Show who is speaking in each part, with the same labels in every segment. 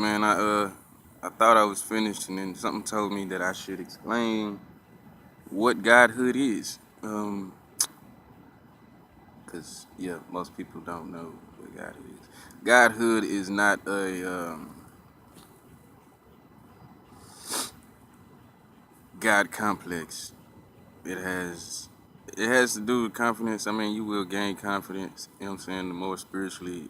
Speaker 1: Man, I thought I was finished, and then something told me that I should explain what godhood is. Cause yeah, most people don't know what godhood is. Godhood is not a God complex. It has it has to do with confidence. I mean, you will gain confidence. You know what I'm saying? The more spiritually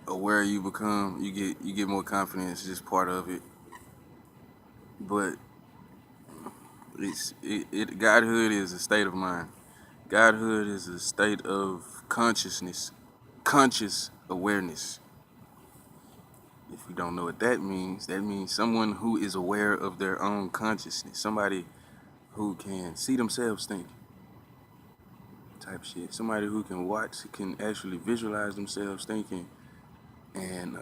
Speaker 1: aware you become, you get more confidence. It's just part of it. But godhood is a state of mind. Godhood is a state of consciousness, conscious awareness. If you don't know what that means someone who is aware of their own consciousness, somebody who can see themselves think, type shit. Somebody who can watch, can actually visualize themselves thinking, and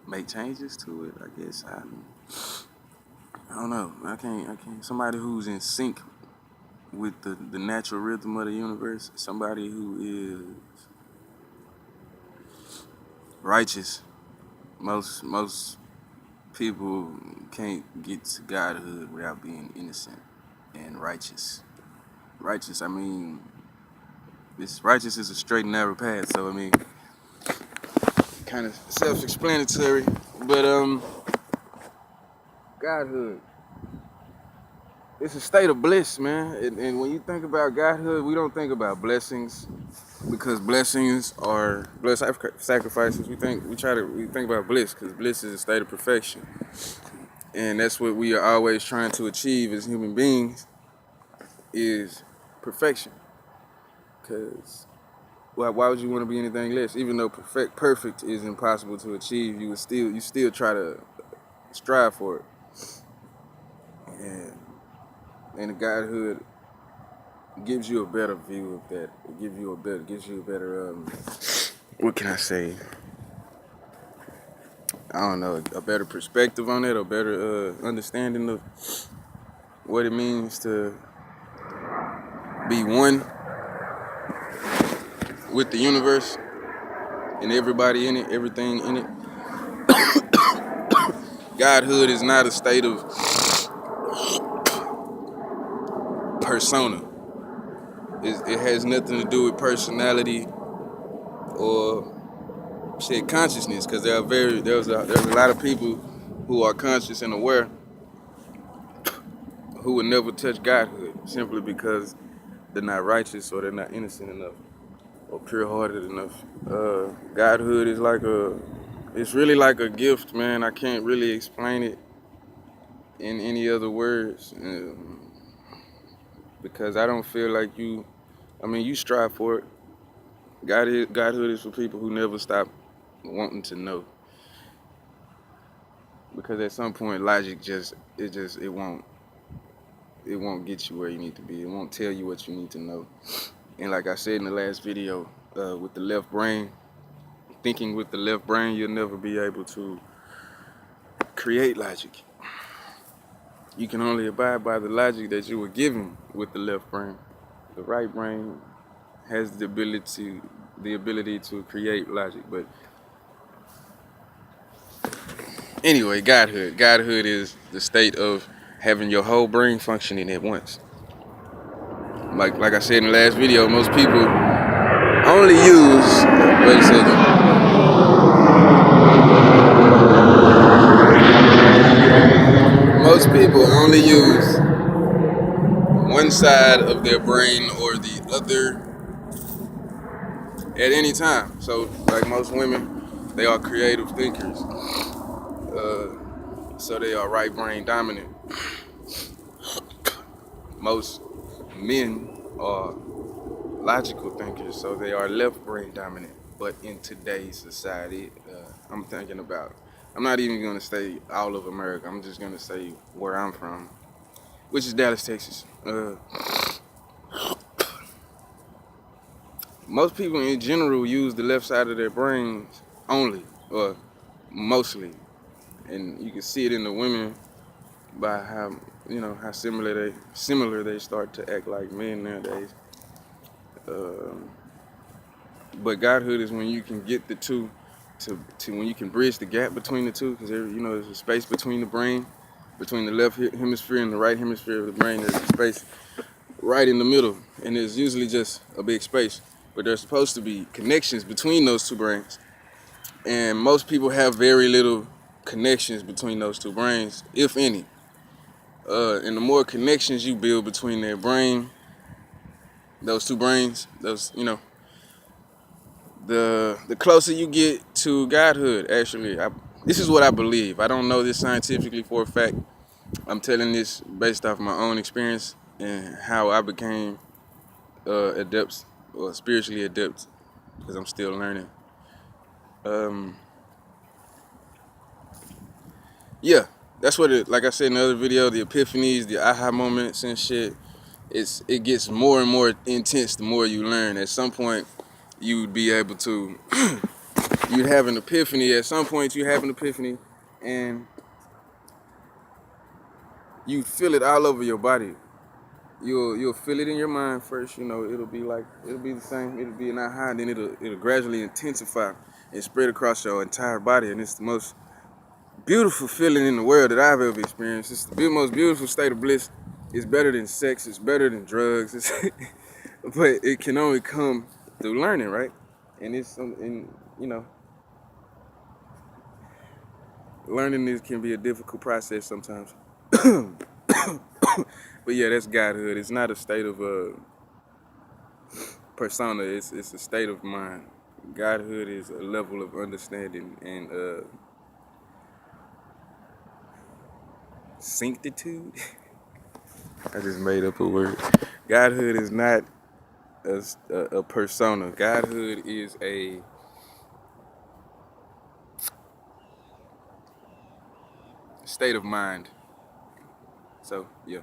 Speaker 1: make changes to it. I guess I don't know. I can't. Somebody who's in sync with the natural rhythm of the universe. Somebody who is righteous. Most people can't get to godhood without being innocent and righteous. Righteous, I mean, this righteous is a straight and narrow path. So I mean, kind of self-explanatory. But godhood, it's a state of bliss, man. And when you think about godhood, we don't think about blessings because blessings are blood sacrifices. We think about bliss because bliss is a state of perfection. And that's what we are always trying to achieve as human beings is perfection. Because why would you want to be anything less? Even though perfect is impossible to achieve, you still try to strive for it. And the godhood gives you a better view of that. It gives you a better what can I say? I don't know, a better perspective on it, a better understanding of what it means to be one with the universe and everybody in it, everything in it. Godhood is not a state of persona. It has nothing to do with personality or shit consciousness, because there's a lot of people who are conscious and aware who would never touch godhood simply because they're not righteous or they're not innocent enough or pure-hearted enough. Godhood is it's really like a gift, man. I can't really explain it in any other words because I don't feel like you strive for it. Godhood is for people who never stop wanting to know. Because at some point, logic it won't get you where you need to be. It won't tell you what you need to know. And like I said in the last video, with the left brain, thinking with the left brain, you'll never be able to create logic. You can only abide by the logic that you were given with the left brain. The right brain has the ability to create logic. But anyway, godhood. Godhood is the state of having your whole brain functioning at once. Like I said in the last video, most people only use. Wait a second. Most people only use one side of their brain or the other at any time. So, like most women, they are creative thinkers. So they are right brain dominant. Most men are logical thinkers, so they are left brain dominant. But in today's society, I'm not even going to say all of America. I'm just going to say where I'm from, which is Dallas, Texas. Most people in general use the left side of their brains only, or mostly. And you can see it in the women by how similar they start to act like men nowadays. But godhood is when you can get the two to when you can bridge the gap between the two, because there's a space between the brain, between the left hemisphere and the right hemisphere of the brain. There's a space right in the middle, and there's usually just a big space. But there's supposed to be connections between those two brains, and most people have very little connections between those two brains, if any. And the more connections you build between their brain, those two brains, the closer you get to godhood. Actually, this is what I believe. I don't know this scientifically for a fact. I'm telling this based off my own experience and how I became adept or spiritually adept, because I'm still learning. Um, yeah, that's what like I said in the other video, the epiphanies, the aha moments and shit. It gets more and more intense the more you learn. At some point, you would be able to. You'd have an epiphany. At some point, you have an epiphany, and you feel it all over your body. You'll feel it in your mind first. It'll be the same. It'll be an aha, and then it'll gradually intensify and spread across your entire body. And it's the most beautiful feeling in the world that I've ever experienced. It's the most beautiful state of bliss. It's better than sex. It's better than drugs. But it can only come through learning, right? And learning can be a difficult process sometimes. But yeah, that's godhood. It's not a state of persona. It's a state of mind. Godhood is a level of understanding and sanctitude. I just made up a word. Godhood is not a persona. Godhood is a state of mind. So yeah.